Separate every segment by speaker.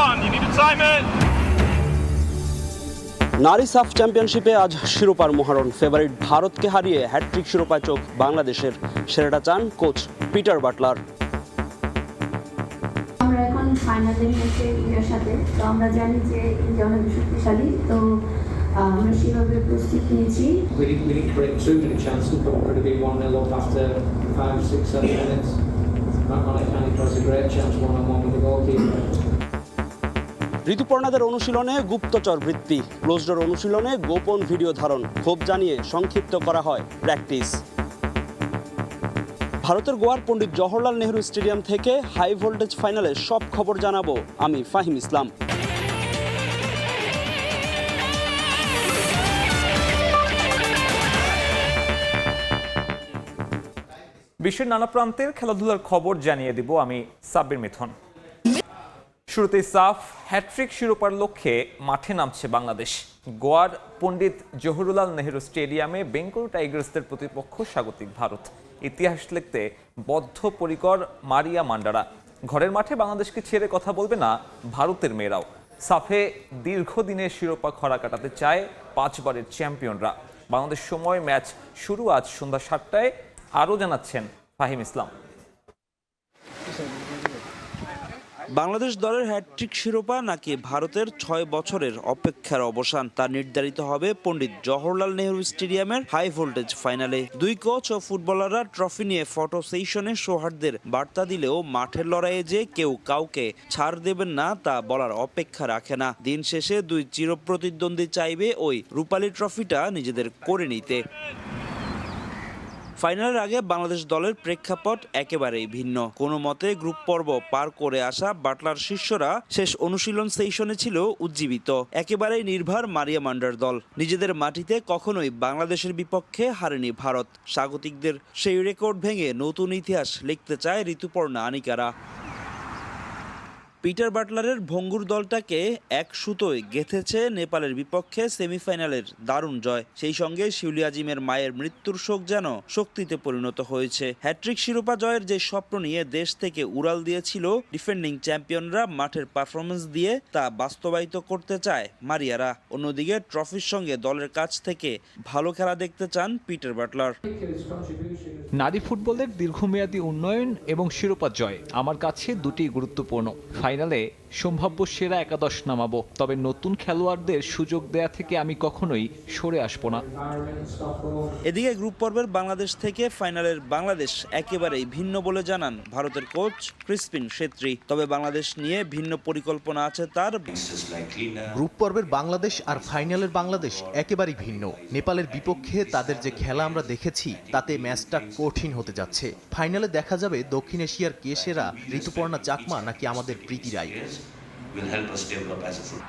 Speaker 1: one. You need to time it.
Speaker 2: নারী সাফ চ্যাম্পিয়নশিপে আজ শিরোপার মহারণ। ফেভারিট ভারতকে হারিয়ে হ্যাটট্রিক শিরোপায় চোখ বাংলাদেশের। সেরাটা চান কোচ পিটার বাটলার।
Speaker 3: আমরা এখন ফাইনালে গেছি ইন্ডিয়ার সাথে, তো আমরা জানি যে ইন্ডিয়া অনেক শক্তিশালী, তো আমরা সেভাবে প্রস্তুতি নিয়েছি।
Speaker 4: We didn't create too many chances, but we're going to be 1-0 up after 5, 6, 7 minutes. Matt has a great chance one-on-one with the goalkeeper.
Speaker 2: ঋতুপর্ণাদের অনুশীলনে গুপ্তচর বৃত্তি, ক্লোজডোর অনুশীলনে গোপন ভিডিও ধারণ, ক্ষোভ জানিয়ে সংক্ষিপ্ত করা হয় প্র্যাকটিস। ভারতের গোয়ার পণ্ডিত জওহরলাল নেহরু স্টেডিয়াম থেকে হাই ভোল্টেজ ফাইনালে সব খবর জানাবো আমি ফাহিম ইসলাম।
Speaker 5: বিশ্বের নানা প্রান্তের খেলাধুলার খবর জানিয়ে দিব আমি সাব্বির মিথুন। শুরুতেই সাফ হ্যাট্রিক শিরোপার লক্ষ্যে মাঠে নামছে বাংলাদেশ। গোয়ার পণ্ডিত জওহরলাল নেহরু স্টেডিয়ামে বেঙ্গল টাইগার্সদের প্রতিপক্ষ স্বাগতিক ভারত। ইতিহাস লিখতে বদ্ধপরিকর মারিয়া মান্ডারা। ঘরের মাঠে বাংলাদেশকে ছেড়ে কথা বলবে না ভারতের মেয়েরাও। সাফে দীর্ঘদিনের শিরোপা খরা কাটাতে চায় 5 বারের চ্যাম্পিয়নরা। বাংলাদেশ সময় ম্যাচ শুরু আজ সন্ধ্যা 7টায়। আরও জানাচ্ছেন ফাহিম ইসলাম।
Speaker 2: বাংলাদেশ দলের হ্যাটট্রিক শিরোপা নাকি ভারতের 6 বছরের অপেক্ষার অবসান, তা নির্ধারিত হবে পণ্ডিত জওহরলাল নেহরু স্টেডিয়ামের হাই ভোল্টেজ ফাইনালে। দুই কোচ ও ফুটবলাররা ট্রফি নিয়ে ফটো সেশনে সৌহার্দ্যের বার্তা দিলেও মাঠের লড়াইয়ে যে কেউ কাউকে ছাড় দেবেন না তা বলার অপেক্ষা রাখে না। দিন শেষে দুই চিরপ্রতিদ্বন্দ্বী চাইবে ওই রূপালী ট্রফিটা নিজেদের করে নিতে। ফাইনালের আগে বাংলাদেশ দলের প্রেক্ষাপট একেবারেই ভিন্ন। কোনো মতে গ্রুপ পর্ব পার করে আসা বাটলার শিষ্যরা শেষ অনুশীলন সেশনে ছিল উজ্জীবিত। একেবারেই নির্ভর মারিয়া মান্ডার দল। নিজেদের মাটিতে কখনোই বাংলাদেশের বিপক্ষে হারেনি ভারত। স্বাগতিকদের সেই রেকর্ড ভেঙে নতুন ইতিহাস লিখতে চায় ঋতুপর্ণা আনিকারা। পিটার বাটলারের ভঙ্গুর দলটাকে এক সুতোয় গেঁথেছে নেপালের বিপক্ষে সেমিফাইনালের দারুণ জয়। সেই সঙ্গে শিউলি আজিমের মায়ের মৃত্যুর শোক যেন শক্তিতে পরিণত হয়েছে। হ্যাট্রিক শিরোপা জয়ের যে স্বপ্ন নিয়ে দেশ থেকে উড়াল দিয়েছিল ডিফেন্ডিং চ্যাম্পিয়নরা, মাঠের পারফরমেন্স দিয়ে তা বাস্তবায়িত করতে চায় মারিয়ারা। অন্যদিকে ট্রফির সঙ্গে দলের কাছ থেকে ভালো খেলা দেখতে চান পিটার বাটলার।
Speaker 6: নারী ফুটবলের দীর্ঘমেয়াদী উন্নয়ন এবং শিরোপা জয় আমার কাছে দুটি গুরুত্বপূর্ণ। ফাইনালে সম্ভাব্য সেরা একাদশ নামাবো, তবে নতুন খেলোয়াড়দের সুযোগ দেয়া থেকে আমি কখনোই সরে আসবো না।
Speaker 2: এদিকে গ্রুপ পর্বের বাংলাদেশ থেকে ফাইনালের বাংলাদেশ একেবারেই ভিন্ন বলে জানান ভারতের কোচ ক্রিসপিন শেত্রী। তবে বাংলাদেশ নিয়ে ভিন্ন পরিকল্পনা আছে তার।
Speaker 7: গ্রুপ পর্বের বাংলাদেশ আর ফাইনালের বাংলাদেশ একেবারেই ভিন্ন। নেপালের বিপক্ষে তাদের যে খেলা আমরা দেখেছি তাতে ম্যাচটা কঠিন হতে যাচ্ছে। ফাইনালে দেখা যাবে দক্ষিণ এশিয়ার কে সেরা, ঋতুপর্ণা চাকমা নাকি আমাদের প্রীতি রায়।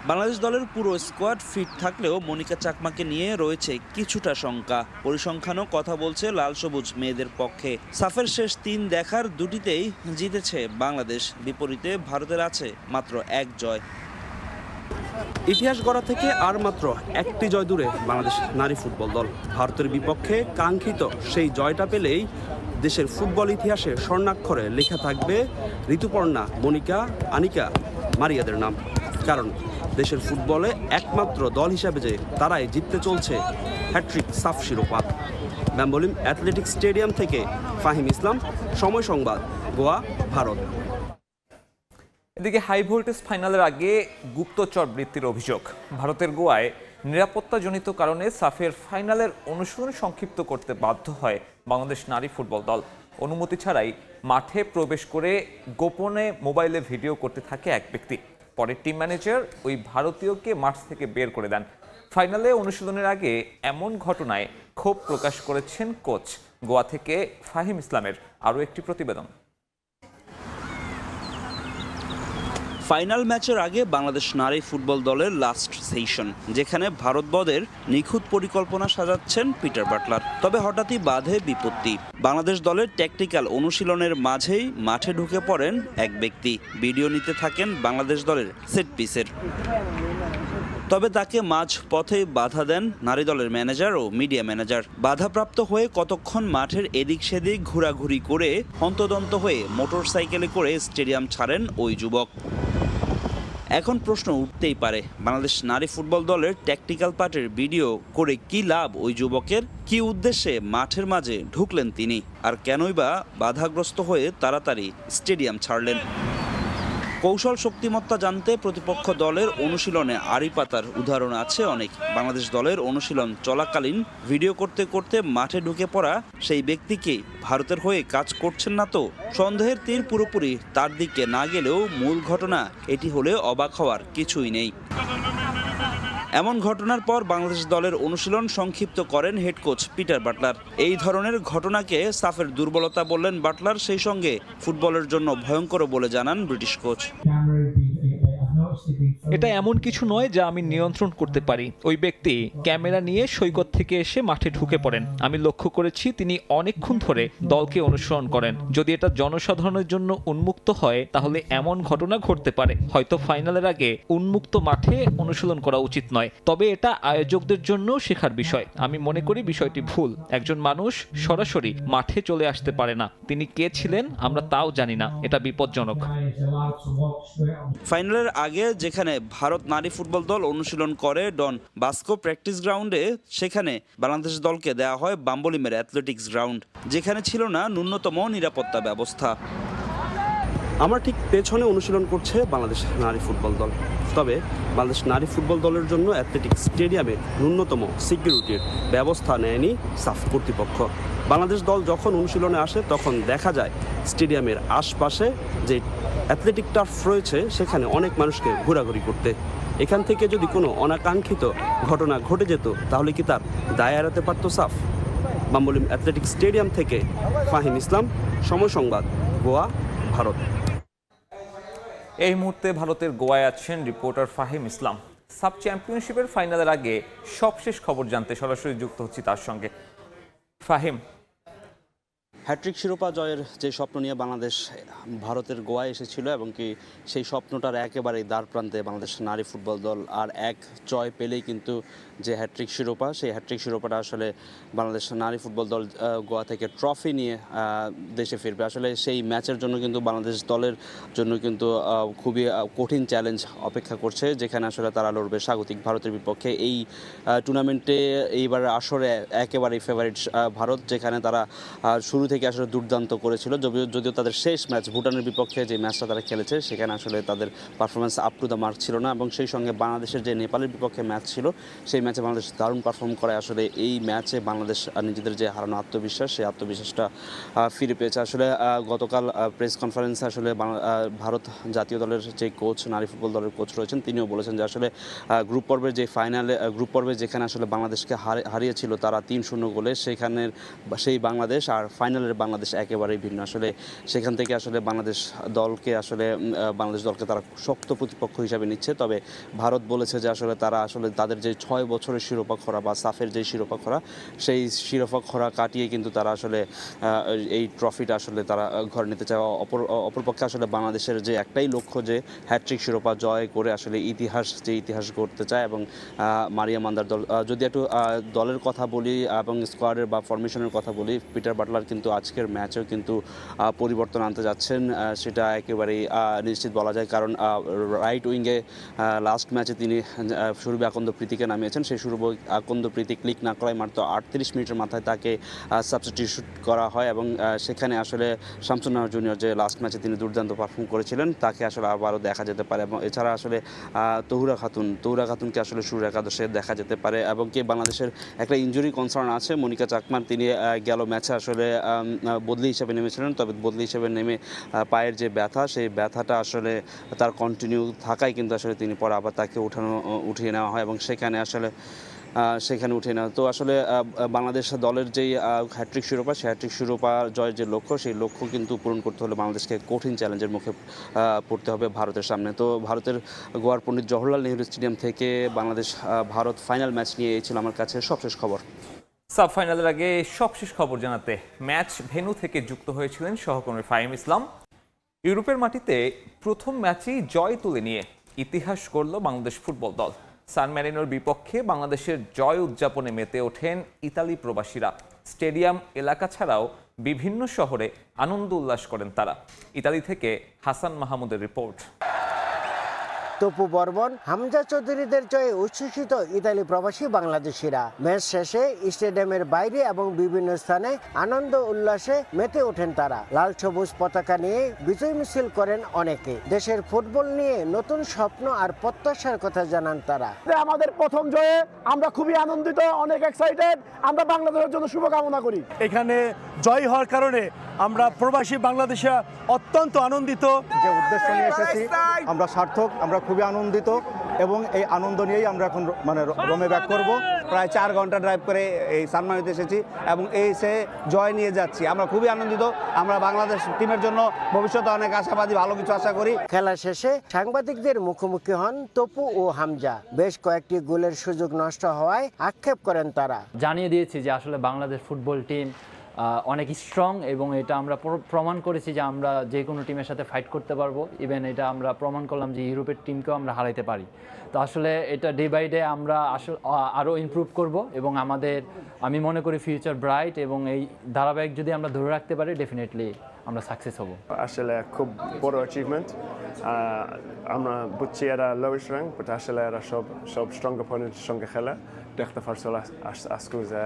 Speaker 2: বাংলাদেশ দলের পুরো স্কোয়াড ফিট থাকলেও মনিকা চাকমাকে নিয়ে রয়েছে কিছুটা শঙ্কা। পরিসংখ্যানও কথা বলছে লাল সবুজ মেয়েদের পক্ষে। সাফের শেষ 3 দেখার দুটিতেই জিতেছে বাংলাদেশ, বিপরীতে ভারতের আছে মাত্র 1 জয়। ইতিহাস গড়া থেকে আর মাত্র 1টি জয় দূরে বাংলাদেশ নারী ফুটবল দল। ভারতের বিপক্ষে কাঙ্ক্ষিত সেই জয়টা পেলেই দেশের ফুটবল ইতিহাসে স্বর্ণাক্ষরে লেখা থাকবে ঋতুপর্ণা, মনিকা, আনিকা, মারিয়াদের নাম। কারণ দেশের ফুটবলে একমাত্র দল হিসাবে যে তারাই জিততে চলছে হ্যাট্রিক সাফ শিরোপা। ব্যাম্বলিম অ্যাথলেটিক্স স্টেডিয়াম থেকে ফাহিম ইসলাম, সময় সংবাদ, গোয়া, ভারত।
Speaker 5: এদিকে হাই ভোল্টেজ ফাইনালের আগে গুপ্তচর বৃত্তির অভিযোগ। ভারতের গোয়ায় নিরাপত্তাজনিত কারণে সাফের ফাইনালের অনুশীলন সংক্ষিপ্ত করতে বাধ্য হয় বাংলাদেশ নারী ফুটবল দল। অনুমতি ছাড়াই মাঠে প্রবেশ করে গোপনে মোবাইলে ভিডিও করতে থাকে এক ব্যক্তি। পরে টিম ম্যানেজার ওই ভারতীয়কে মাঠ থেকে বের করে দেন। ফাইনালে অনুশীলনের আগে এমন ঘটনায় ক্ষোভ প্রকাশ করেছেন কোচ। গোয়া থেকে ফাহিম ইসলামের আরও একটি প্রতিবেদন।
Speaker 2: ফাইনাল ম্যাচের আগে বাংলাদেশ নারী ফুটবল দলের লাস্ট সেশন, যেখানে ভারত বদের নিখুঁত পরিকল্পনা সাজাচ্ছেন পিটার বাটলার। তবে হঠাৎই বাধে বিপত্তি। বাংলাদেশ দলের ট্যাকটিক্যাল অনুশীলনের মাঝেই মাঠে ঢুকে পড়েন এক ব্যক্তি। ভিডিও নিতে থাকেন বাংলাদেশ দলের সেট পিসের। তবে তাকে মাঝ পথেই বাধা দেন নারী দলের ম্যানেজার ও মিডিয়া ম্যানেজার। বাধাপ্রাপ্ত হয়ে কতক্ষণ মাঠের এদিক সেদিক ঘোরাঘুরি করে হন্তদন্ত হয়ে মোটরসাইকেলে করে স্টেডিয়াম ছাড়েন ওই যুবক। এখন প্রশ্ন উঠতেই পারে, বাংলাদেশ নারী ফুটবল দলের ট্যাকটিক্যাল পার্টের ভিডিও করে কি লাভ ওই যুবকের? কি উদ্দেশ্যে মাঠের মাঝে ঢুকলেন তিনি, আর কেনই বা বাধাগ্রস্ত হয়ে তাড়াতাড়ি স্টেডিয়াম ছাড়লেন? কৌশল শক্তিমত্তা জানতে প্রতিপক্ষ দলের অনুশীলনে আড়ি পাতার উদাহরণ আছে অনেক। বাংলাদেশ দলের অনুশীলন চলাকালীন ভিডিও করতে করতে মাঠে ঢুকে পড়া সেই ব্যক্তিকে ভারতের হয়ে কাজ করছেন না তো? সন্দেহের তীর পুরোপুরি তার দিকে না গেলেও মূল ঘটনা এটি হলে অবাক হওয়ার কিছুই নেই। এমন ঘটনার পর বাংলাদেশ দলের অনুশীলন সংক্ষিপ্ত করেন হেড কোচ পিটার বাটলার। এই ধরনের ঘটনাকে সাফের দুর্বলতা বললেন বাটলার, সেই সঙ্গে ফুটবলের জন্য ভয়ঙ্কর বলে জানান ব্রিটিশ কোচ।
Speaker 6: এটা এমন কিছু নয় যা আমি নিয়ন্ত্রণ করতে পারি। ওই ব্যক্তি ক্যামেরা নিয়ে সৈকত থেকে এসে মাঠে ঢুকে পড়েন। আমি লক্ষ্য করেছি তিনি অনেকক্ষণ ধরে দলকে অনুসরণ করেন। যদি এটা জনসাধারণের জন্য উন্মুক্ত হয় তাহলে এমন ঘটনা ঘটতে পারে। হয়তো ফাইনালের আগে উন্মুক্ত মাঠে অনুশীলন করা উচিত নয়, তবে এটা আয়োজকদের জন্য শেখার বিষয়। আমি মনে করি বিষয়টি ভুল। একজন মানুষ সরাসরি মাঠে চলে আসতে পারে না। তিনি কে ছিলেন আমরা তাও জানি না। এটা বিপজ্জনক।
Speaker 2: ফাইনালের আগে যেখানে ভারত নারী ফুটবল দল অনুশীলন করে ডন বাস্কো প্র্যাকটিস গ্রাউন্ডে, সেখানে বাংলাদেশ দলকে দেওয়া হয় বাম্বলিমের অ্যাথলেটিক্স গ্রাউন্ড, যেখানে ছিল না ন্যূনতম নিরাপত্তা ব্যবস্থা।
Speaker 1: আমার ঠিক পেছনে অনুশীলন করছে বাংলাদেশ নারী ফুটবল দল। তবে বাংলাদেশ নারী ফুটবল দলের জন্য অ্যাথলেটিক্স স্টেডিয়ামে ন্যূনতম সিকিউরিটির ব্যবস্থা নেয়নি সাফ কর্তৃপক্ষ। বাংলাদেশ দল যখন অনুশীলনে আসে তখন দেখা যায় স্টেডিয়ামের আশপাশে যে অ্যাথলেটিক টার্ফ রয়েছে সেখানে অনেক মানুষকে ঘোরাঘুরি করতে। এখান থেকে যদি কোনো অনাকাঙ্ক্ষিত ঘটনা ঘটে যেত তাহলে কি তার দায় এড়াতে পারত সাফ? বাম্বলিম অ্যাথলেটিক স্টেডিয়াম থেকে ফাহিম ইসলাম, সময় সংবাদ, গোয়া, ভারত।
Speaker 5: এই মুহূর্তে ভারতের গোয়ায় আছেন রিপোর্টার ফাহিম ইসলাম। সাব চ্যাম্পিয়নশিপের ফাইনালের আগে সবশেষ খবর জানতে সরাসরি যুক্ত হচ্ছি তার সঙ্গে। ফাহিম,
Speaker 1: হ্যাট্রিক শিরোপা জয়ের যে স্বপ্ন নিয়ে বাংলাদেশ ভারতের গোয়ায় এসেছিল এবং কি সেই স্বপ্নটার একেবারেই দ্বার প্রান্তে বাংলাদেশ নারী ফুটবল দল। আর এক জয় পেলেই কিন্তু যে হ্যাট্রিক শিরোপা, সেই হ্যাট্রিক শিরোপাটা আসলে বাংলাদেশ নারী ফুটবল দল গোয়া থেকে ট্রফি নিয়ে দেশে ফিরবে। আসলে সেই ম্যাচের জন্য কিন্তু বাংলাদেশ দলের জন্য কিন্তু খুবই কঠিন চ্যালেঞ্জ অপেক্ষা করছে, যেখানে আসলে তারা লড়বে স্বাগতিক ভারতের বিপক্ষে। এই টুর্নামেন্টে এইবার আসরে একেবারেই ফেভারিট ভারত, যেখানে তারা শুরু থেকে আসলে দুর্দান্ত করেছিল। যদিও তাদের শেষ ম্যাচ ভুটানের বিপক্ষে যে ম্যাচটা তারা খেলেছে সেখানে আসলে তাদের performance up to the mark ছিল না, এবং সেই সঙ্গে বাংলাদেশের যে নেপালের বিপক্ষে ম্যাচ ছিল সেই ম্যাচে বাংলাদেশ দারুণ পারফর্ম করে। আসলে এই ম্যাচে বাংলাদেশ নিজেদের যে হারানো আত্মবিশ্বাস, সেই আত্মবিশ্বাসটা ফিরে পেয়েছে। আসলে গতকাল প্রেস কনফারেন্সে আসলে ভারত জাতীয় দলের যে কোচ, নারী ফুটবল দলের কোচ রয়েছেন, তিনিও বলেছেন যে আসলে গ্রুপ পর্বের যে ফাইনালে গ্রুপ পর্বে যেখানে আসলে বাংলাদেশকে হারিয়েছিল তারা 3-0 গোলে, সেখানের সেই বাংলাদেশ আর ফাইনালের বাংলাদেশ একেবারেই ভিন্ন। আসলে সেখান থেকে আসলে বাংলাদেশ দলকে তারা শক্ত প্রতিপক্ষ হিসাবে নিচ্ছে। তবে ভারত বলেছে যে আসলে তারা আসলে তাদের যে 6 বছরের শিরোপা খরা বা সাফের যে শিরোপা খরা, সেই শিরোপা খরা কাটিয়ে কিন্তু তারা আসলে এই ট্রফিটা আসলে তারা ঘরে নিতে চায়। অপরপক্ষে আসলে বাংলাদেশের যে একটাই লক্ষ্য যে হ্যাট্রিক শিরোপা জয় করে আসলে ইতিহাস গড়তে চায়। এবং মারিয়া মান্দার দল, যদি একটু দলের কথা বলি এবং স্কোয়াডের বা ফরমেশনের কথা বলি, পিটার বাটলার কিন্তু আজকের ম্যাচেও কিন্তু পরিবর্তন আনতে যাচ্ছেন, সেটা একেবারেই নিশ্চিত বলা যায়। কারণ রাইট উইংয়ে লাস্ট ম্যাচে তিনি সুরভি আকন্দ প্রীতিকে নামিয়েছেন। সেই সুরভি আকন্দ প্রীতি ক্লিক না করায় মাত্র 38 মিনিটের মাথায় তাকে সাবস্টিটিউট করা হয়, এবং সেখানে আসলে শামসুন নাহার জুনিয়র যে লাস্ট ম্যাচে তিনি দুর্দান্ত পারফর্ম করেছিলেন তাকে আসলে আবারও দেখা যেতে পারে। এবং এছাড়া আসলে তহুরা খাতুনকে আসলে শুরুর একাদশে দেখা যেতে পারে। এবং কি বাংলাদেশের একটা ইনজুরি কনসার্ন আছে, মনিকা চাকমার, তিনি গেল ম্যাচে আসলে বদলি হিসেবে নেমেছিলেন, তবে বদলি হিসেবে নেমে পায়ের যে ব্যথা, সেই ব্যথাটা আসলে তার কন্টিনিউ থাকায় কিন্তু আসলে তিনি পরে আবার তাকে উঠিয়ে নেওয়া হয় এবং সেখানে উঠে নেওয়া। তো আসলে বাংলাদেশ দলের যেই হ্যাট্রিক শিরোপা, সেই হ্যাট্রিক শিরোপা জয়ের যে লক্ষ্য, সেই লক্ষ্য কিন্তু পূরণ করতে হলে বাংলাদেশকে কঠিন চ্যালেঞ্জের মুখে পড়তে হবে ভারতের সামনে। তো ভারতের গোয়ার পণ্ডিত জওহরলাল নেহরু স্টেডিয়াম থেকে ভারত ফাইনাল ম্যাচ নিয়ে এই ছিল আমার কাছে সবশেষ খবর।
Speaker 5: সাব ফাইনালের আগে সবশেষ খবর জানাতে ম্যাচ ভেন্যু থেকে যুক্ত হয়েছিলেন সহকর্মী ফাহিম ইসলাম। ইউরোপের মাটিতে প্রথম ম্যাচেই জয় তুলে নিয়ে ইতিহাস গড়ল বাংলাদেশ ফুটবল দল। সান ম্যারিনোর বিপক্ষে বাংলাদেশের জয় উদযাপনে মেতে ওঠেন ইতালি প্রবাসীরা। স্টেডিয়াম এলাকা ছাড়াও বিভিন্ন শহরে আনন্দ উল্লাস করেন তারা। ইতালি থেকে হাসান মাহমুদের রিপোর্ট।
Speaker 8: তপু বর্মন, হামজা চৌধুরীদের জয়ে উচ্ছ্বসিত ইতালি প্রবাসী বাংলাদেশিরা। ম্যাচ শেষে স্টেডিয়ামের বাইরে এবং বিভিন্ন স্থানে আনন্দ উল্লাসে মেতে ওঠেন তারা। লাল সবুজ পতাকা নিয়ে বিজয় মিছিল করেন অনেকে। দেশের ফুটবল নিয়ে নতুন স্বপ্ন আর প্রত্যাশার কথা জানান তারা।
Speaker 9: আমাদের প্রথম জয়ে আমরা খুবই আনন্দিত, অনেক এক্সাইটেড। আমরা বাংলাদেশের জন্য শুভকামনা করি। এখানে জয় হওয়ার কারণে আমরা প্রবাসী বাংলাদেশে অত্যন্ত আনন্দিত।
Speaker 10: যে উদ্দেশ্য নিয়ে এসেছি আমরা সার্থক, আমরা খুবই আনন্দিত এবং এই আনন্দ নিয়েই আমরা এখন রোমে ব্যাক করব।
Speaker 11: প্রায় 4 ঘন্টা ড্রাইভ করে এই সান মারিনোতে এসেছি এবং সে জয় নিয়ে যাচ্ছি। আমরা খুবই আনন্দিত। আমরা বাংলাদেশ টিমের জন্য ভবিষ্যতে অনেক আশাবাদী, ভালো কিছু আশা করি।
Speaker 8: খেলা শেষে সাংবাদিকদের মুখোমুখি হন তপু ও হামজা। বেশ কয়েকটি গোলের সুযোগ নষ্ট হওয়ায় আক্ষেপ করেন তারা।
Speaker 12: জানিয়ে দিয়েছি যে আসলে বাংলাদেশ ফুটবল টিম অনেক স্ট্রং এবং এটা আমরা প্রমাণ করেছি যে আমরা যে কোনো টিমের সাথে ফাইট করতে পারবো। ইভেন এটা আমরা প্রমাণ করলাম যে ইউরোপের টিমকেও আমরা হারাইতে পারি। তো আসলে এটা ডে বাই ডে আমরা আসলে আরও ইমপ্রুভ করব এবং আমি মনে করি ফিউচার ব্রাইট এবং এই ধারাবাহিক যদি আমরা ধরে রাখতে পারি ডেফিনেটলি আমরা সাকসেস হব।
Speaker 13: আসলে খুব বড় অ্যাচিভমেন্ট। আমরা বুঝছি এরা লোয়েস্ট র্যাঙ্ক, বাট আসলে এরা সব স্ট্রং অপোনেন্টের সঙ্গে খেলে দেখতে পারছিল আজকে যে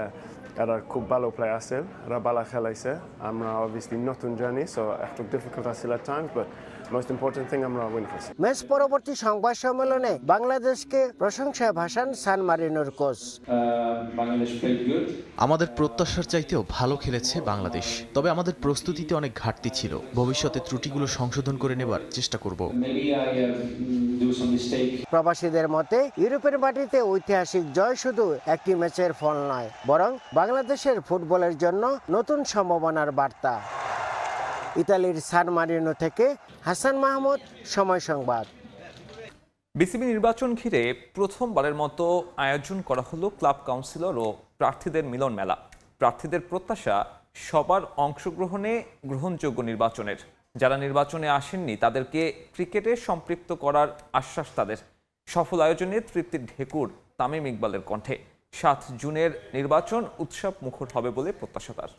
Speaker 13: এরা খুব ভালো প্লেয়ার আছে, এরা ভালো খেলাইছে। আমরা অবভিয়াসলি নতুন জানি, সো একটু ডিফিকাল্ট আছিল at times, but most important thing আমরা উইন করছি।
Speaker 8: ম্যাচ পরবর্তী সংবাদ সম্মেলনে বাংলাদেশকে প্রশংসায় ভাসান সান মারিনোর কোচ।
Speaker 7: আমাদের প্রত্যাশার চাইতেও ভালো খেলেছে বাংলাদেশ, তবে আমাদের প্রস্তুতিতে অনেক ঘাটতি ছিল। ভবিষ্যতে ত্রুটিগুলো সংশোধন করে নেবার চেষ্টা করব।
Speaker 8: প্রবাসীদের মতে ইউরোপের মাটিতে ঐতিহাসিক জয় শুধু একটি ম্যাচের ফল নয়, বরং বাংলাদেশের ফুটবলের জন্য নতুন সম্ভাবনার বার্তা। ইতালির সান মারিনো থেকে হাসান মাহমুদ, সময় সংবাদ।
Speaker 5: বিসিবি নির্বাচন ঘিরে প্রথমবারের মতো আয়োজন করা হলো ক্লাব কাউন্সিলর ও প্রার্থীদের মিলন মেলা। প্রার্থীদের প্রত্যাশা সবার অংশগ্রহণে গ্রহণযোগ্য নির্বাচনের। যারা নির্বাচনে আসেননি তাদেরকে ক্রিকেটে সম্পৃক্ত করার আশ্বাস তাদের। সফল আয়োজনে তৃপ্তির ঢেকুর তামিম ইকবালের কণ্ঠে। 7 জুনের নির্বাচন উৎসব মুখর হবে বলে প্রত্যাশা তার।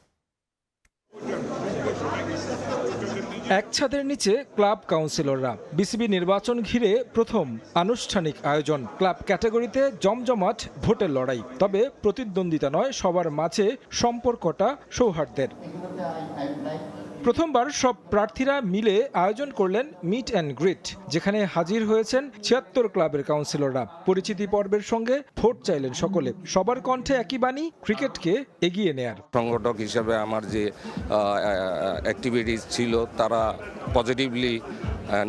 Speaker 14: এক ছাদের নিচে ক্লাব কাউন্সিলররা। বিসিবি নির্বাচন ঘিরে প্রথম আনুষ্ঠানিক আয়োজন। ক্লাব ক্যাটাগরিতে জমজমাট ভোটের লড়াই, তবে প্রতিদ্বন্দ্বিতা নয়, সবার মাঝে সম্পর্কটা সৌহার্দ্যের। প্রথমবার সব প্রার্থীরা মিলে আয়োজন করলেন মিট অ্যান্ড গ্রিট, যেখানে হাজির হয়েছেন 76 ক্লাবের কাউন্সিলররা। পরিচিতি পর্বের সঙ্গে ভোট চাইলেন সকলে। সবার কণ্ঠে একই বাণী, ক্রিকেটকে এগিয়ে নেয়ার।
Speaker 15: সংগঠক হিসেবে আমার যে অ্যাক্টিভিটিস ছিল তারা পজিটিভলি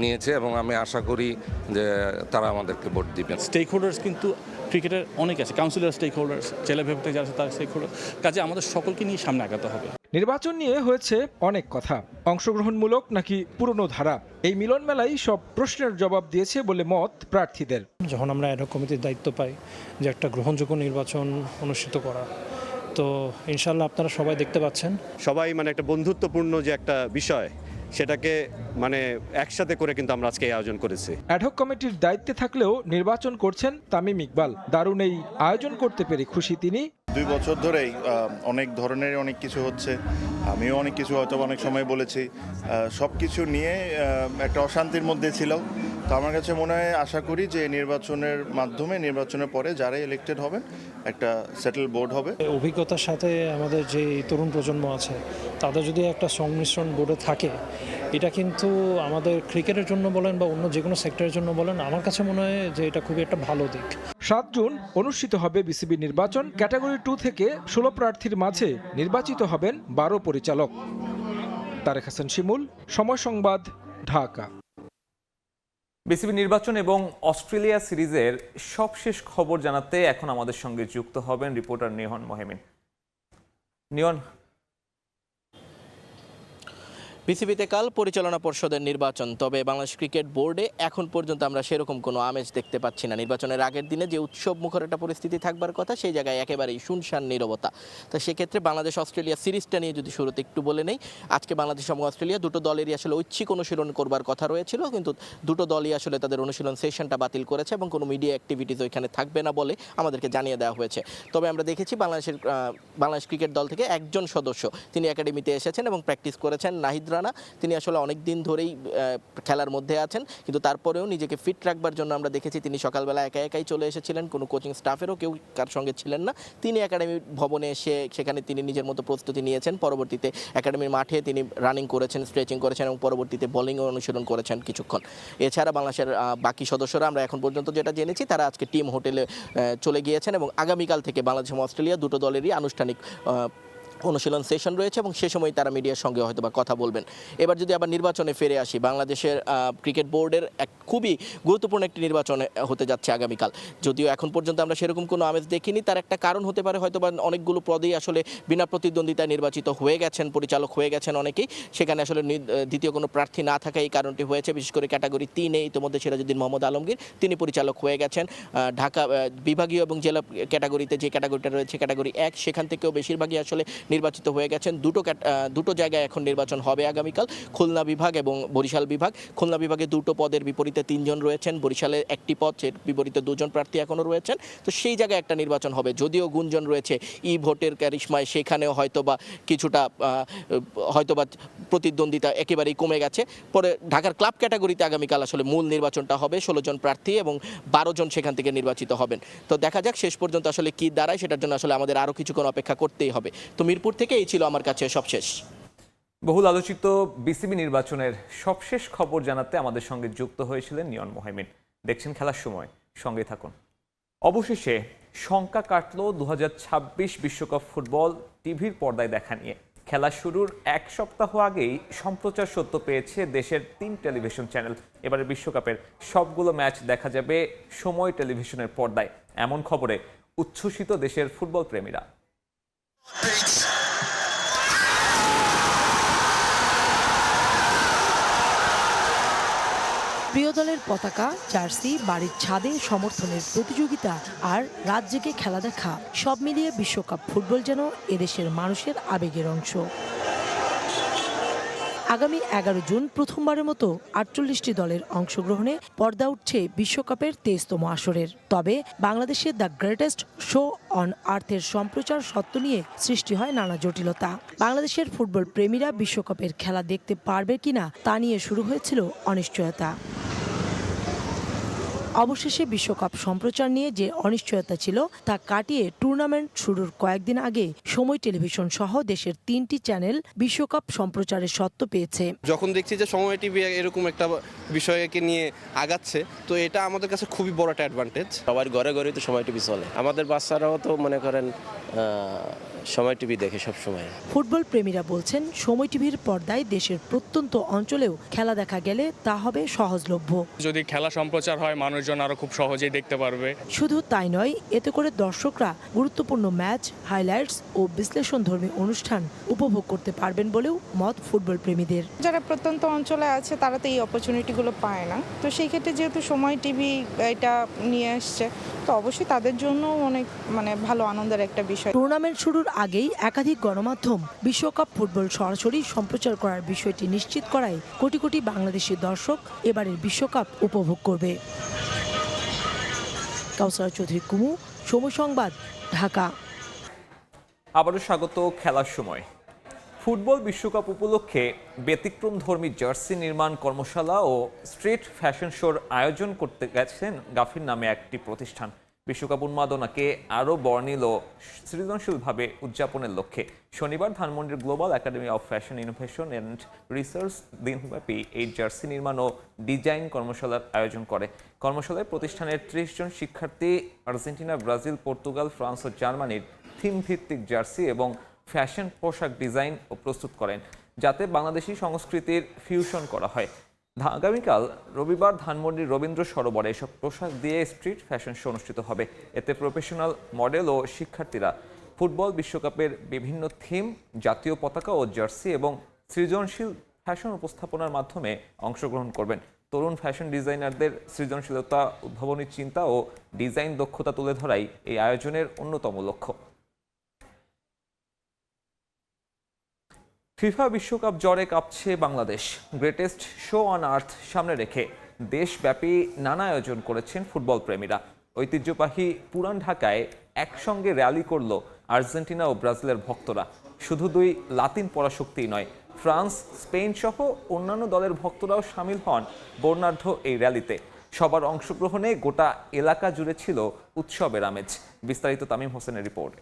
Speaker 15: নিয়েছে এবং আমি আশা করি যে তারা আমাদেরকে ভোট দিবেন।
Speaker 16: স্টেক হোল্ডার্স কিন্তু ক্রিকেটের অনেক আছে, কাউন্সিলর স্টেক হোল্ডার্স, জেলা বিভাগ থেকে যারা আছে তার স্টেক হোল্ডার, কাজে আমাদের সকলকে নিয়ে সামনে আগাতে হবে।
Speaker 14: নির্বাচন নিয়ে হয়েছে অনেক কথা, অংশগ্রহণমূলক নাকি পুরনো ধারা। এই মিলন মেলাই সব প্রশ্নের জবাব দিয়েছে বলে মত প্রার্থীদের।
Speaker 17: যখন আমরা অ্যাডহক কমিটির দায়িত্ব পাই যে একটা গ্রহণযোগ্য নির্বাচন অনুষ্ঠিত করা, তো ইনশাল্লাহ আপনারা সবাই দেখতে পাচ্ছেন
Speaker 18: সবাই একটা বন্ধুত্বপূর্ণ যে একটা বিষয় সেটাকে একসাথে করে কিন্তু আমরা আজকে আয়োজন করেছি।
Speaker 14: অ্যাডহক কমিটির দায়িত্বে থাকলেও নির্বাচন করছেন তামিম ইকবাল। দারুণ এই আয়োজন করতে পেরে খুশি তিনি।
Speaker 19: 2 বছর ধরেই অনেক ধরনের অনেক কিছু হচ্ছে, আমিও অনেক কিছু হয়তো অনেক সময় বলেছি, সব কিছু নিয়ে একটা অশান্তির মধ্যে ছিল। তো আমার কাছে মনে হয়, আশা করি যে নির্বাচনের মাধ্যমে, নির্বাচনের পরে যারা ইলেক্টেড হবেন একটা সেটেল বোর্ড হবে।
Speaker 17: অভিজ্ঞতার সাথে আমাদের যে তরুণ প্রজন্ম আছে তাদের যদি একটা সংমিশ্রণ বোর্ডে থাকে, এটা কিন্তু আমাদের ক্রিকেটের জন্য বলেন বা অন্য যে কোনো সেক্টরের জন্য বলেন, আমার কাছে মনে হয় যে এটা খুবই একটা ভালো দিক।
Speaker 14: 7 জুন অনুষ্ঠিত হবে বিসিবি নির্বাচন। ক্যাটাগরি 2 থেকে 16 প্রার্থীর মাঝে নির্বাচিত হবেন 12 পরিচালক। তারেক হাসান শিমুল, সময় সংবাদ, ঢাকা।
Speaker 5: বিসিবি নির্বাচন এবং অস্ট্রেলিয়া সিরিজের সবশেষ খবর জানাতে এখন আমাদের সঙ্গে যুক্ত হবেন রিপোর্টার নিয়ন মোহেমিন। নিয়ন,
Speaker 20: বিসিবিতে কাল পরিচালনা পর্ষদের নির্বাচন, তবে বাংলাদেশ ক্রিকেট বোর্ডে এখন পর্যন্ত আমরা সেরকম কোনো আমেজ দেখতে পাচ্ছি না। নির্বাচনের আগের দিনে যে উৎসব মুখর একটা পরিস্থিতি থাকবার কথা, সেই জায়গায় একেবারেই শুনশান নীরবতা। তো সেক্ষেত্রে বাংলাদেশ অস্ট্রেলিয়া সিরিজটা নিয়ে যদি শুরুতে একটু বলে নেই, আজকে বাংলাদেশ এবং অস্ট্রেলিয়া দুটো দলেরই আসলে ঐচ্ছিক অনুশীলন করবার কথা রয়েছিল, কিন্তু দুটো দলই আসলে তাদের অনুশীলন সেশনটা বাতিল করেছে এবং কোনো মিডিয়া অ্যাক্টিভিটিস ওইখানে থাকবে না বলে আমাদেরকে জানিয়ে দেওয়া হয়েছে। তবে আমরা দেখেছি বাংলাদেশ ক্রিকেট দল থেকে একজন সদস্য তিনি একাডেমিতে এসেছেন এবং প্র্যাকটিস করেছেন। নাহিদ রানা, তিনি আসলে অনেক দিন ধরেই খেলার মধ্যে আছেন, কিন্তু তারপরেও নিজেকে ফিট রাখবার জন্য আমরা দেখেছি তিনি সকালবেলা একাই চলে এসেছিলেন, কোনো কোচিং স্টাফেরও কেউ কার সঙ্গে ছিলেন না। তিনি একাডেমি ভবনে এসে সেখানে তিনি নিজের মতো প্রস্তুতি নিয়েছেন। পরবর্তীতে একাডেমির মাঠে তিনি রানিং করেছেন, স্ট্রেচিং করেছেন এবং পরবর্তীতে বোলিংও অনুশীলন করেছেন কিছুক্ষণ। এছাড়া বাংলাদেশের বাকি সদস্যরা আমরা এখন পর্যন্ত যেটা জেনেছি তারা আজকে টিম হোটেলে চলে গিয়েছেন এবং আগামীকাল থেকে বাংলাদেশ এবং অস্ট্রেলিয়া দুটো দলেরই আনুষ্ঠানিক অনুশীলন সেশন রয়েছে এবং সে সময় তারা মিডিয়ার সঙ্গে হয়তো বা কথা বলবেন। এবার যদি আবার নির্বাচনে ফিরে আসি, বাংলাদেশের ক্রিকেট বোর্ডের এক খুবই গুরুত্বপূর্ণ একটি নির্বাচন হতে যাচ্ছে আগামীকাল। যদিও এখন পর্যন্ত আমরা সেরকম কোনো আমেজ দেখিনি, তার একটা কারণ হতে পারে হয়তো বা অনেকগুলো পদেই আসলে বিনা প্রতিদ্বন্দ্বিতায় নির্বাচিত হয়ে গেছেন, পরিচালক হয়ে গেছেন অনেকেই, সেখানে আসলে দ্বিতীয় কোনো প্রার্থী না থাকা এই কারণটি হয়েছে। বিশেষ করে ক্যাটাগরি 3-এ ইতিমধ্যে সিরাজউদ্দিন মোহাম্মদ আলমগীর তিনি পরিচালক হয়ে গেছেন। ঢাকা বিভাগীয় এবং জেলা ক্যাটাগরিতে যে ক্যাটাগরিটা রয়েছে ক্যাটাগরি 1 সেখান থেকেও বেশিরভাগই আসলে নির্বাচিত হয়ে গেছেন। দুটো জায়গায় এখন নির্বাচন হবে আগামীকাল, খুলনা বিভাগ এবং বরিশাল বিভাগ। খুলনা বিভাগে দুটো পদের বিপরীতে 3 জন রয়েছেন, বরিশালে একটি পদ, এর বিপরীতে 2 জন প্রার্থী এখনও রয়েছেন। তো সেই জায়গায় একটা নির্বাচন হবে। যদিও গুঞ্জন রয়েছে ভোটের ক্যারিশমায় সেখানেও হয়তোবা কিছুটা হয়তোবা প্রতিদ্বন্দ্বিতা একেবারেই কমে গেছে। পরে ঢাকার ক্লাব ক্যাটাগরিতে আগামীকাল আসলে মূল নির্বাচনটা হবে, 16 জন প্রার্থী এবং 12 জন সেখান থেকে নির্বাচিত হবেন। তো দেখা যাক শেষ পর্যন্ত আসলে কি দাঁড়ায়, সেটার জন্য আসলে আমাদের আরও কিছুক্ষণ অপেক্ষা করতেই হবে। তো মিরপুর থেকে এই ছিল আমার কাছে সবশেষ।
Speaker 5: বহুল আলোচিত বিসিবি নির্বাচনের সবশেষ খবর জানাতে আমাদের সঙ্গে যুক্ত হয়েছিলেন নিয়ন মোহাইমিন। দেখছেন খেলার সময়, সঙ্গে থাকুন। অবশেষে শঙ্কা কাটল 2026 বিশ্বকাপ ফুটবল টিভির পর্দায় দেখা নিয়ে। খেলা শুরুর 1 সপ্তাহ আগেই সম্প্রচার সত্য পেয়েছে দেশের 3 টেলিভিশন চ্যানেল। এবারে বিশ্বকাপের সবগুলো ম্যাচ দেখা যাবে সময় টেলিভিশনের পর্দায়। এমন খবরে উচ্ছ্বসিত দেশের ফুটবল প্রেমীরা।
Speaker 21: প্রিয় দলের পতাকা, জার্সি, বাড়ির ছাদে সমর্থনের প্রতিযোগিতা আর রাত জেগে খেলা দেখা, সব মিলিয়ে বিশ্বকাপ ফুটবল যেন এদেশের মানুষের আবেগের অংশ। আগামী 11 জুন প্রথমবারের মতো 48টি দলের অংশগ্রহণে পর্দা উঠছে বিশ্বকাপের 23তম আসরের। তবে বাংলাদেশে দ্য গ্রেটেস্ট শো অন আর্থের সম্প্রচার সত্ত্ব নিয়ে সৃষ্টি হয় নানা জটিলতা। বাংলাদেশের ফুটবল প্রেমীরা বিশ্বকাপের খেলা দেখতে পারবে কিনা তা নিয়ে শুরু হয়েছিল অনিশ্চয়তা। অবশেষে বিশ্বকাপ সম্প্রচার নিয়ে যে অনিশ্চয়তা ছিল তা কাটিয়ে টুর্নামেন্ট শুরুর কয়েকদিন আগে সময় টেলিভিশন সহ দেশের 3টি চ্যানেল বিশ্বকাপ সম্প্রচারের সত্ত্ব পেয়েছে।
Speaker 22: যখন দেখছি যে সময় টিভি এরকম একটা বিষয়কে নিয়ে আগাচ্ছে, তো এটা আমাদের কাছে খুবই বড় একটা অ্যাডভান্টেজ।
Speaker 23: সবার ঘরে ঘরে তো সময় টিভি চলে, আমাদের বাচ্চারাও তো মনে করেন সময় টিভি দেখে সব সময়।
Speaker 21: ফুটবল প্রেমীরা বলছেন সময় টিভির পর্দায় দেশের প্রত্যন্ত অঞ্চলেও খেলা দেখা গেলে তা হবে সহজলভ্য।
Speaker 24: যদি খেলা সম্প্রচার হয় মানুষজন আরো খুব সহজেই দেখতে পারবে।
Speaker 21: শুধু তাই নয়, এতে করে দর্শকরা গুরুত্বপূর্ণ ম্যাচ, হাইলাইটস ও বিশ্লেষণধর্মী অনুষ্ঠান উপভোগ করতে পারবেন বলেও মত ফুটবল প্রেমীদের।
Speaker 25: যারা প্রত্যন্ত অঞ্চলে আছে তারা তো এই অপরচুনিটিগুলো পায় না, তো সেই ক্ষেত্রে যেহেতু সময় টিভি এটা নিয়ে আসছে, তো অবশ্যই তাদের জন্য অনেক ভালো আনন্দের একটা বিষয়।
Speaker 21: টুর্নামেন্ট শুরুর আগেই একাধিক গণমাধ্যম বিশ্বকাপ ফুটবল সরাসরি সম্প্রচার করার বিষয়টি নিশ্চিত করায় কোটি কোটি বাংলাদেশি দর্শক এবারের বিশ্বকাপ উপভোগ করবে। কাউসার চৌধুরী কুমু, সময় সংবাদ, ঢাকা।
Speaker 5: আবারও স্বাগত খেলার সময়। ফুটবল বিশ্বকাপ উপলক্ষে ব্যতিক্রমধর্মী জার্সি নির্মাণ কর্মশালা ও স্ট্রিট ফ্যাশন শোর আয়োজন করতে গেছেন গাফির নামে একটি প্রতিষ্ঠান। বিশ্বকাপ উন্মাদনাকে আরও বর্ণিল ও সৃজনশীলভাবে উদযাপনের লক্ষ্যে শনিবার ধানমন্ডির global academy of fashion innovation and research দিনব্যাপী এই জার্সি নির্মাণ ও ডিজাইন কর্মশালার আয়োজন করে। কর্মশালায় প্রতিষ্ঠানের 30 জন শিক্ষার্থী আর্জেন্টিনা, ব্রাজিল, পর্তুগাল, ফ্রান্স ও জার্মানির থিম ভিত্তিক জার্সি এবং ফ্যাশন পোশাক ডিজাইন ও প্রস্তুত করেন, যাতে বাংলাদেশি সংস্কৃতির ফিউশন করা হয়। আগামীকাল রবিবার ধানমন্ডির রবীন্দ্র সরোবরে এসব পোশাক দিয়ে স্ট্রিট ফ্যাশন শো অনুষ্ঠিত হবে। এতে প্রফেশনাল মডেল ও শিক্ষার্থীরা ফুটবল বিশ্বকাপের বিভিন্ন থিম, জাতীয় পতাকা ও জার্সি এবং সৃজনশীল ফ্যাশন উপস্থাপনার মাধ্যমে অংশগ্রহণ করবেন। তরুণ ফ্যাশন ডিজাইনারদের সৃজনশীলতা, উদ্ভাবনী চিন্তা ও ডিজাইন দক্ষতা তুলে ধরাই এই আয়োজনের অন্যতম লক্ষ্য। ফিফা বিশ্বকাপ জ্বরে কাঁপছে Bangladesh. Greatest show on earth সামনে রেখে দেশব্যাপী নানা আয়োজন করেছেন ফুটবল প্রেমীরা। ঐতিহ্যবাহী পুরান ঢাকায় একসঙ্গে র্যালি করল আর্জেন্টিনা ও ব্রাজিলের ভক্তরা। শুধু দুই লাতিন পরাশক্তিই নয়, ফ্রান্স, স্পেন সহ অন্যান্য দলের ভক্তরাও সামিল হন বর্ণাঢ্য এই র্যালিতে। সবার অংশগ্রহণে গোটা এলাকা জুড়ে ছিল উৎসবের আমেজ। বিস্তারিত তামিম হোসেনের রিপোর্ট।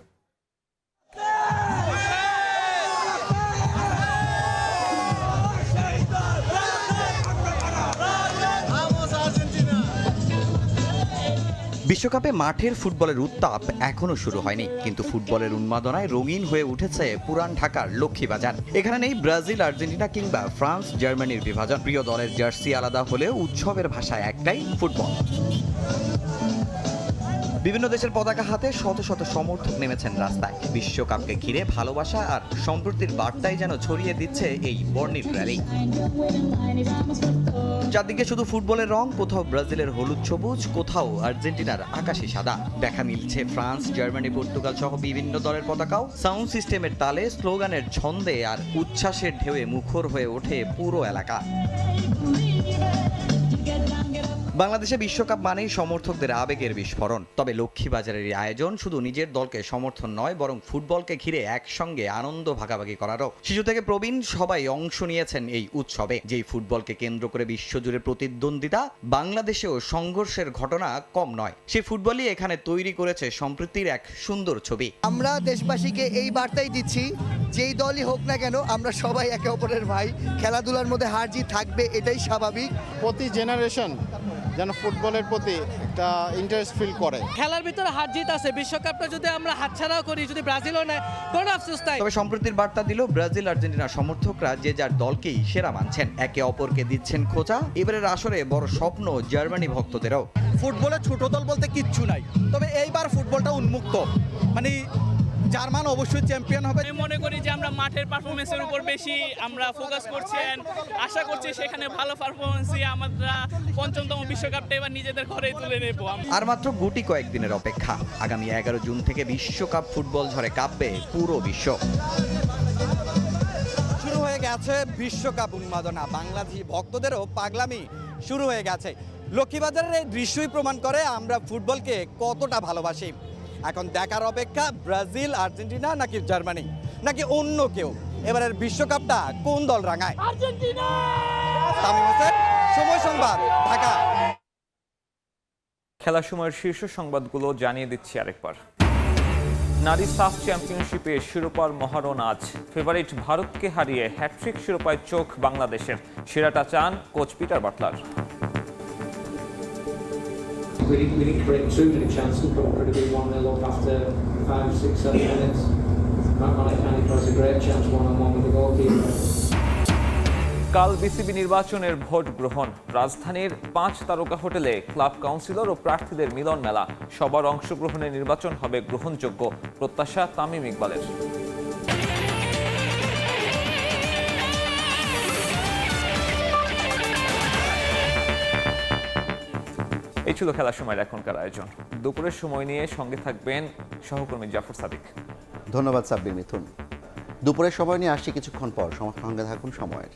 Speaker 1: বিশ্বকাপে মাঠের ফুটবলের উত্তাপ এখনো শুরু হয়নি, কিন্তু ফুটবলের উন্মাদনায় রঙিন হয়ে উঠেছে পুরান ঢাকার লক্ষ্মীবাজার। এখানে নেই ব্রাজিল, আর্জেন্টিনা কিংবা ফ্রান্স, জার্মানির বিভাজন। প্রিয় দলের জার্সি আলাদা হলেও উৎসবের ভাষায় একটাই, ফুটবল। বিভিন্ন দেশের পতাকা হাতে শত শত সমর্থক নেমেছেন রাস্তায়। বিশ্বকাপকে ঘিরে ভালোবাসা আর সম্প্রীতির বার্তাই যেন ছড়িয়ে দিচ্ছে এই বর্ণিল র্যালি। চারদিকে শুধু ফুটবলের রং, কোথাও ব্রাজিলের হলুদ সবুজ, কোথাও আর্জেন্টিনার আকাশি সাদা। দেখা মিলছে ফ্রান্স, জার্মানি, পর্তুগাল সহ বিভিন্ন দলের পতাকাও। সাউন্ড সিস্টেমের তালে, স্লোগানের ছন্দে আর উচ্ছ্বাসের ঢেউয়ে মুখর হয়ে ওঠে পুরো এলাকা। বাংলাদেশে বিশ্বকাপ মানেই সমর্থকদের আবেগের বিস্ফোরণ। তবে লক্ষ্মীবাজারের এই আয়োজন শুধু নিজের দলকে সমর্থন নয়, বরং ফুটবলকে ঘিরে একসঙ্গে আনন্দ ভাগাভাগি করারও। শিশু থেকে প্রবীণ সবাই অংশ নিয়েছেন এই উৎসবে। যেই ফুটবলকে কেন্দ্র করে বিশ্বজুড়ে প্রতিদ্বন্দ্বিতা, বাংলাদেশেও সংঘর্ষের ঘটনা কম নয়। সেই ফুটবলই এখানে তৈরি করেছে সম্প্রীতির এক সুন্দর ছবি।
Speaker 2: আমরা দেশবাসীকে এই বার্তাই দিচ্ছি, যেই দলই হোক না কেন আমরা সবাই একে অপরের ভাই। খেলাধুলার মধ্যে হার জিত থাকবে, এটাই স্বাভাবিক।
Speaker 3: প্রতি জেনারেশন যেন ফুটবলের প্রতি একটা ইন্টারেস্ট ফিল করে।
Speaker 4: খেলার ভিতরে হার জিত আছে, বিশ্বকাপটা যদি আমরা হাতছাড়াও করি, যদি ব্রাজিলও নেয়, কোনো আফসোস নাই।
Speaker 1: তবে সম্প্রীতির বার্তা দিল ব্রাজিল, আর্জেন্টিনার সমর্থকরা যে যার দলকেই সেরা মানছেন, একে অপরকে দিচ্ছেন খোঁচা। এবারের আসরে বড় স্বপ্ন জার্মানি ভক্তদেরও।
Speaker 2: ফুটবলে ছোট দল বলতে কিচ্ছু নাই, তবে এইবার ফুটবলটা উন্মুক্ত, মানে জার্মান অবশ্যই চ্যাম্পিয়ন হবে।
Speaker 4: আমি মনে করি যে আমরা মাঠের পারফরমেন্সের উপর বেশি আমরা ফোকাস করছি, আশা করছি সেখানে ভালো পারফরমেন্স দিয়ে আমরা ৫ম বিশ্বকাপটা এবার নিজেদের ঘরেই তুলে নেব।
Speaker 1: আর মাত্র গুটি কয়েকদিনের অপেক্ষা। আগামী 11 জুন থেকে বিশ্বকাপ ফুটবল ঝড়ে কাঁপবে পুরো বিশ্ব।
Speaker 2: শুরু হয়ে গেছে বিশ্বকাপ উন্মাদনা, বাংলাদেশি ভক্তদেরও পাগলামি শুরু হয়ে গেছে। লক্ষ্মীবাজারের এই দৃশ্যই প্রমাণ করে আমরা ফুটবলকে কতটা ভালোবাসি। এখন দেখার অপেক্ষা ব্রাজিল, আর্জেন্টিনা নাকি জার্মানি নাকি অন্য কেউ এবারের বিশ্বকাপটা কোন দল রাঙায়। তামিম হোসেন, সময় সংবাদ, ঢাকা।
Speaker 5: খেলার সময়ের শীর্ষ সংবাদগুলো জানিয়ে দিচ্ছি আরেকবার। নারী সাফ চ্যাম্পিয়নশিপে শিরোপার মহারণ আজ। ফেভারিট ভারতকে হারিয়ে হ্যাট্রিক শিরোপায় চোখ বাংলাদেশের। সেরাটা চান coach Peter Butler.
Speaker 6: We didn't create too many chances, but could have been 1-0 up after 5, 6, 7 minutes. Malik has a great chance one-on-one with the goalkeeper.
Speaker 5: কাল বিসিবি নির্বাচনের ভোট গ্রহণ। রাজধানীর 5 তারকা হোটেলে ক্লাব কাউন্সিলর ও প্রার্থীদের মিলন মেলা। সবার অংশগ্রহণে নির্বাচন হবে গ্রহণযোগ্য, প্রত্যাশা তামিম ইকবালের। এই ছিল খেলার সময়ের এখনকার আয়োজন। দুপুরের সময় নিয়ে সঙ্গে থাকবেন সহকর্মী জাফর সাদিক।
Speaker 26: ধন্যবাদ সাব্বির মিথুন। দুপুরের সময় নিয়ে আসছি কিছুক্ষণ পর, সঙ্গে থাকুন সময়ের।